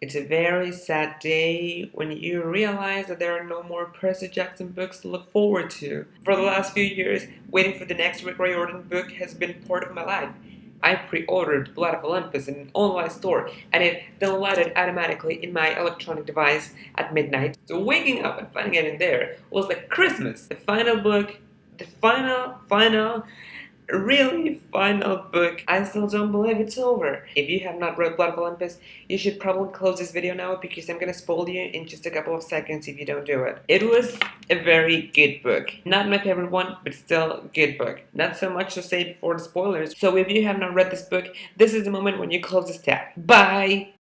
It's a very sad day when you realize that there are no more Percy Jackson books to look forward to. For the last few years, waiting for the next Rick Riordan book has been part of my life. I pre-ordered Blood of Olympus in an online store and it downloaded automatically in my electronic device at midnight. So waking up and finding it in there was like Christmas. The final book, the final really final book. I still don't believe it's over. If you have not read Blood of Olympus, you should probably close this video now because I'm gonna spoil you in just a couple of seconds if you don't do it. It was a very good book. Not my favorite one, but still a good book. Not so much to say before the spoilers. So if you have not read this book, this is the moment when you close this tab. Bye!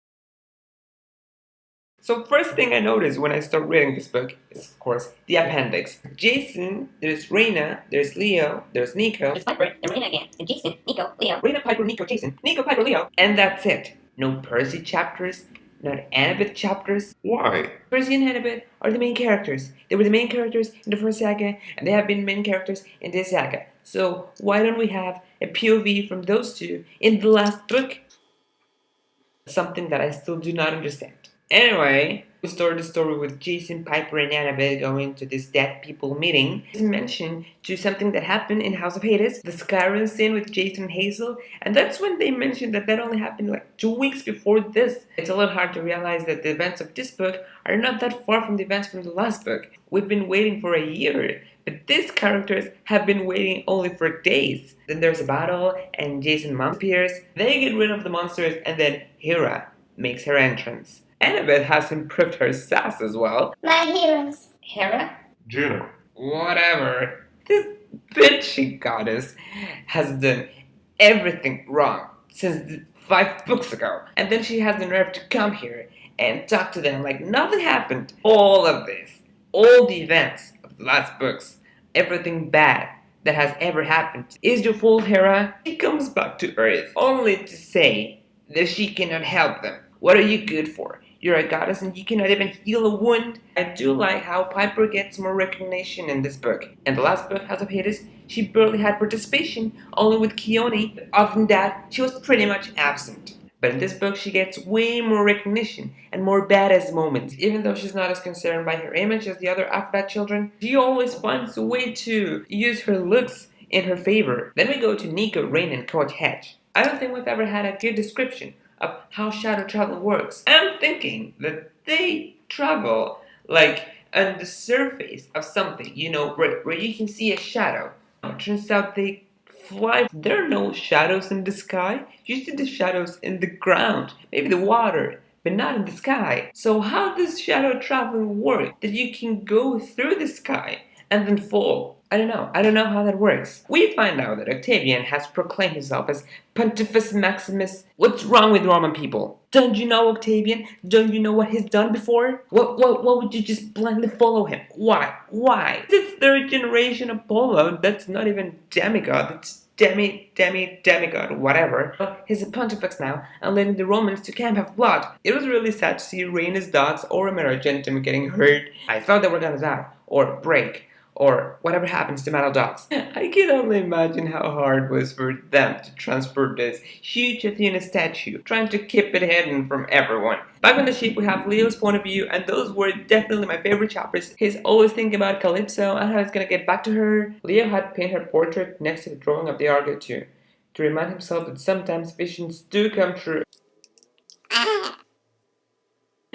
So first thing I noticed when I started reading this book is, of course, the appendix. Jason, there's Raina, there's Leo, there's Nico, there's Piper, and Raina again, and Jason, Nico, Leo, Raina, Piper, Nico, Jason, Nico, Piper, Leo, and that's it. No Percy chapters, not Annabeth chapters. Why? Percy and Annabeth are the main characters. They were the main characters in the first saga, and they have been main characters in this saga. So why don't we have a POV from those two in the last book? Something that I still do not understand. Anyway, we start the story with Jason, Piper, and Annabelle going to this dead people meeting. It's mentioned to something that happened in House of Hades, the Skyrim scene with Jason and Hazel, and that's when they mentioned that only happened like 2 weeks before this. It's a little hard to realize that the events of this book are not that far from the events from the last book. We've been waiting for a year, but these characters have been waiting only for days. Then there's a battle, and Jason's mom appears. They get rid of the monsters, and then Hera makes her entrance. Annabeth has improved her sass as well. My heroes. Hera? Juno. Whatever. This bitchy goddess has done everything wrong since 5 books ago. And then she has the nerve to come here and talk to them like nothing happened. All of this, all the events of the last books, everything bad that has ever happened is your fault, Hera. She comes back to Earth only to say that she cannot help them. What are you good for? You're a goddess and you cannot even heal a wound. I do like how Piper gets more recognition in this book. In the last book, House of Hades, she barely had participation, only with Keone. Other than that, she was pretty much absent. But in this book, she gets way more recognition and more badass moments. Even though she's not as concerned by her image as the other Alphabet children, she always finds a way to use her looks in her favor. Then we go to Nico, Rain, and Coach Hedge. I don't think we've ever had a good description of how shadow travel works. I'm thinking that they travel like on the surface of something, you know, where you can see a shadow. It turns out they fly. There are no shadows in the sky. You see the shadows in the ground, maybe the water, but not in the sky. So how does shadow traveling work? That you can go through the sky and then fall? I don't know how that works. We find out that Octavian has proclaimed himself as Pontifex Maximus. What's wrong with Roman people? Don't you know Octavian? Don't you know what he's done before? What would you just blindly follow him? Why? The 3rd generation Apollo, that's not even demigod, it's demigod, whatever. Well, he's a pontifex now and leading the Romans to Camp of Blood. It was really sad to see Raina's dogs or Amerigentum getting hurt. I thought they were gonna die, or break, or whatever happens to metal dogs. I can only imagine how hard it was for them to transport this huge Athena statue, trying to keep it hidden from everyone. Back on the ship we have Leo's point of view, and those were definitely my favorite chapters. He's always thinking about Calypso and how he's gonna get back to her. Leo had painted her portrait next to the drawing of the Argo too, to remind himself that sometimes visions do come true.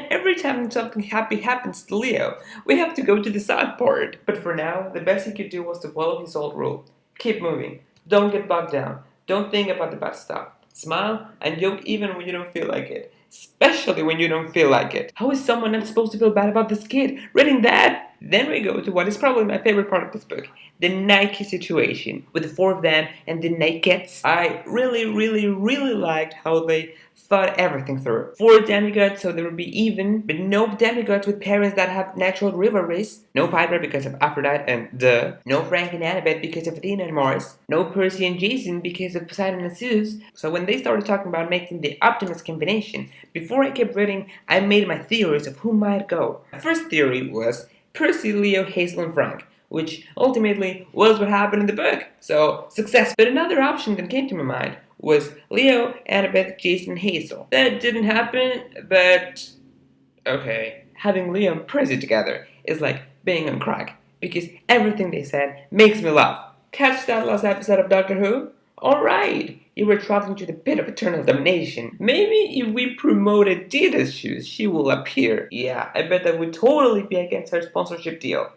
Every time something happy happens to Leo, we have to go to the sad part. But for now, the best he could do was to follow his old rule. Keep moving. Don't get bogged down. Don't think about the bad stuff. Smile and joke even when you don't feel like it. Especially when you don't feel like it. How is someone not supposed to feel bad about this kid reading that? Then we go to what is probably my favorite part of this book. The Nike situation. With the 4 of them and the Nakeds. I really liked how they thought everything through. 4 demigods so they would be even, but no demigods with parents that have natural rivalries. No Piper because of Aphrodite and duh. No Frank and Annabeth because of Athena and Mars. No Percy and Jason because of Poseidon and Zeus. So when they started talking about making the Optimus combination, before I kept reading, I made my theories of who might go. My first theory was Percy, Leo, Hazel, and Frank, which ultimately was what happened in the book. So, success. But another option that came to my mind was Leo, Annabeth, Jason, Hazel. That didn't happen, but okay. Having Leo and Percy together is like being on crack, because everything they said makes me laugh. Catch that last episode of Doctor Who? Alright, you were traveling to the pit of eternal damnation. Maybe if we promote Adidas shoes, she will appear. Yeah, I bet that would totally be against her sponsorship deal.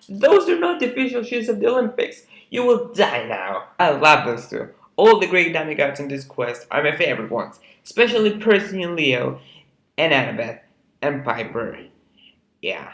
Those are not the official shoes of the Olympics. You will die now. I love those two. All the great demigods in this quest are my favorite ones, especially Percy and Leo, and Annabeth, and Piper. Yeah.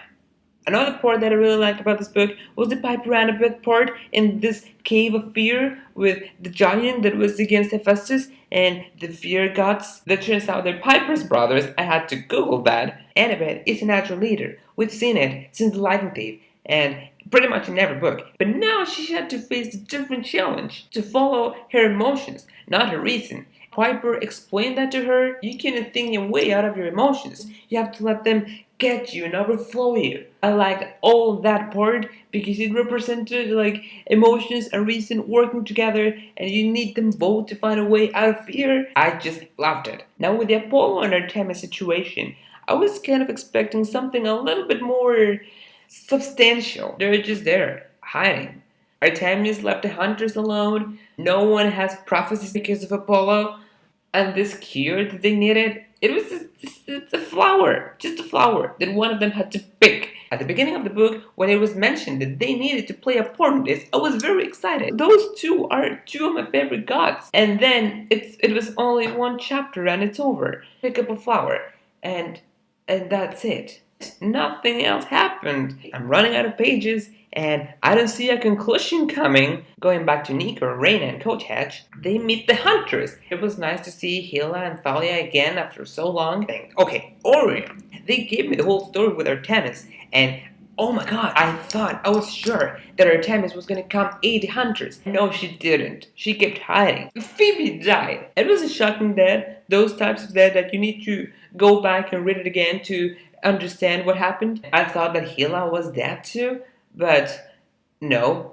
Another part that I really liked about this book was the Piper Annabeth part in this cave of fear with the giant that was against Hephaestus and the fear gods. That turns out they're Piper's brothers. I had to Google that. Annabeth is a natural leader. We've seen it since the Lightning Thief and pretty much in every book. But now she had to face a different challenge to follow her emotions, not her reason. Piper explained that to her. You can't think your way out of your emotions. You have to let them get you and overflow you. I liked all that part because it represented like emotions and reason working together, and you need them both to find a way out of fear. I just loved it. Now with the Apollo and Artemis situation, I was kind of expecting something a little bit more substantial. They're just there, hiding. Artemis left the hunters alone. No one has prophecies because of Apollo. And this cure that they needed, it was just a flower. Just a flower that one of them had to pick. At the beginning of the book, when it was mentioned that they needed to play a part in this, I was very excited. Those two are two of my favorite gods. And then it was only one chapter and it's over. Pick up a flower. And that's it. Nothing else happened. I'm running out of pages and I don't see a conclusion coming. Going back to Nico, Raina, and Coach Hatch, they meet the hunters. It was nice to see Hila and Thalia again after so long. Okay, Orion. They gave me the whole story with Artemis, and oh my god, I was sure that Artemis was gonna come aid the hunters. No, she didn't. She kept hiding. Phoebe died. It was a shocking death. Those types of death that you need to go back and read it again to understand what happened. I thought that Hila was dead too, but no.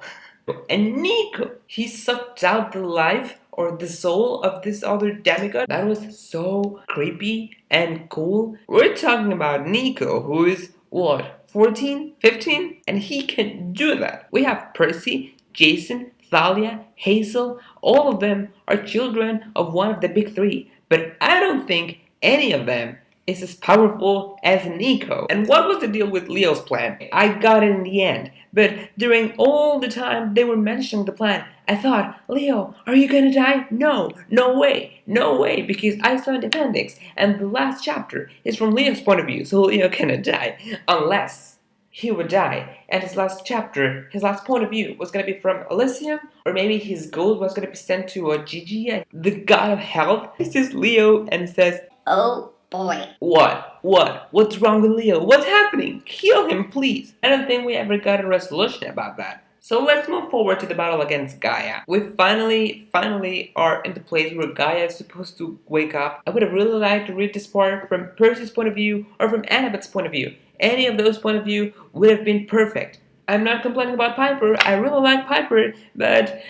And Nico, he sucked out the life or the soul of this other demigod. That was so creepy and cool. We're talking about Nico, who is what, 14, 15? And he can do that. We have Percy, Jason, Thalia, Hazel. All of them are children of one of the big three. But I don't think any of them is as powerful as Nico. And what was the deal with Leo's plan? I got it in the end, but during all the time they were mentioning the plan, I thought, Leo, are you gonna die? No, no way, because I saw in the appendix, and the last chapter is from Leo's point of view, so Leo cannot die, unless he would die, and his last chapter, his last point of view was gonna be from Elysium, or maybe his gold was gonna be sent to Gigi, the god of health. He sees Leo and says, oh boy. What's wrong with Leo? What's happening? Kill him, please. I don't think we ever got a resolution about that. So let's move forward to the battle against Gaia. We finally are in the place where Gaia is supposed to wake up. I would have really liked to read this part from Percy's point of view or from Annabeth's point of view. Any of those point of view would have been perfect. I'm not complaining about Piper. I really like Piper, but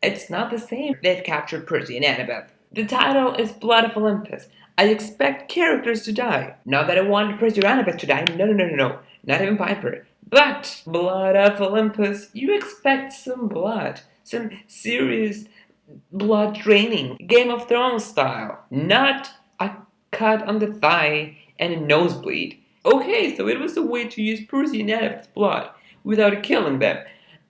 it's not the same. They've captured Percy and Annabeth. The title is Blood of Olympus. I expect characters to die. Not that I want Percy or Annabeth to die. No. Not even Piper. But Blood of Olympus, you expect some blood. Some serious blood draining. Game of Thrones style. Not a cut on the thigh and a nosebleed. Okay, so it was a way to use Percy and Annabeth's blood without killing them.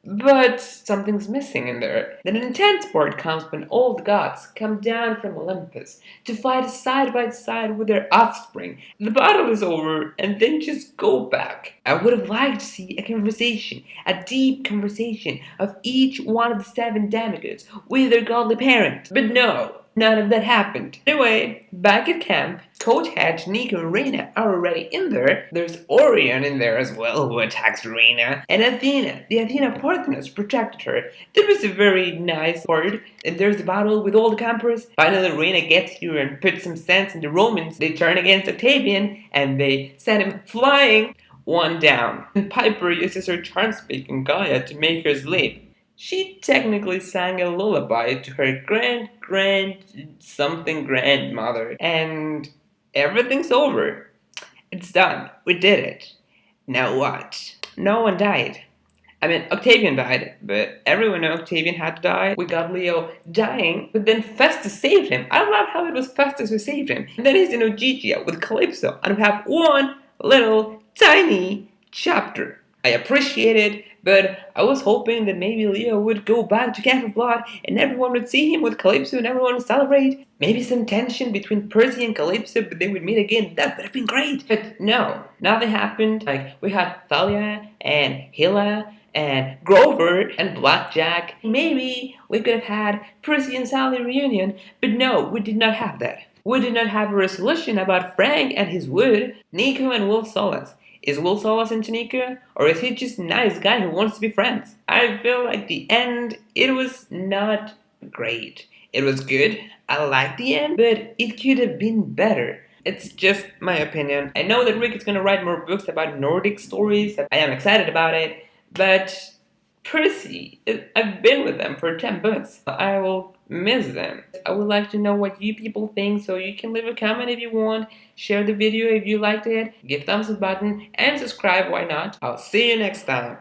But something's missing in there. Then an intense part comes when all the gods come down from Olympus to fight side by side with their offspring. The battle is over and then just go back. I would have liked to see a conversation, a deep conversation of each one of the 7 demigods with their godly parents. But no, none of that happened. Anyway, back at camp, Coach Hatch, Nico, and Raina are already in there. There's Orion in there as well, who attacks Raina. And Athena, the Athena Parthenos, protected her. That was a very nice part. And there's the battle with all the campers. Finally, Raina gets here and puts some sense in the Romans. They turn against Octavian, and they send him flying. One down. And Piper uses her charm speak on Gaia to make her sleep. She technically sang a lullaby to her something grandmother, and everything's over. It's done. We did it. Now what? No one died. I mean, Octavian died, but everyone knew Octavian had to die. We got Leo dying, but then Festus saved him. I love how it was Festus who saved him. And then he's in Ogygia with Calypso, and we have one little tiny chapter. I appreciate it, but I was hoping that maybe Leo would go back to Camp of Blood and everyone would see him with Calypso and everyone would celebrate. Maybe some tension between Percy and Calypso, but they would meet again. That would have been great. But no, nothing happened. Like, we had Thalia and Hila and Grover and Blackjack. Maybe we could have had Percy and Sally reunion, but no, we did not have that. We did not have a resolution about Frank and his wood, Nico and Will Solas. Is Will Solas into Nico, or is he just a nice guy who wants to be friends? I feel like the end, it was not great. It was good, I liked the end, but it could have been better. It's just my opinion. I know that Rick is gonna write more books about Nordic stories. I am excited about it, but Percy, I've been with them for 10 books. I will miss them. I would like to know what you people think, so you can leave a comment if you want, share the video if you liked it, give thumbs up button, and subscribe, why not? I'll see you next time.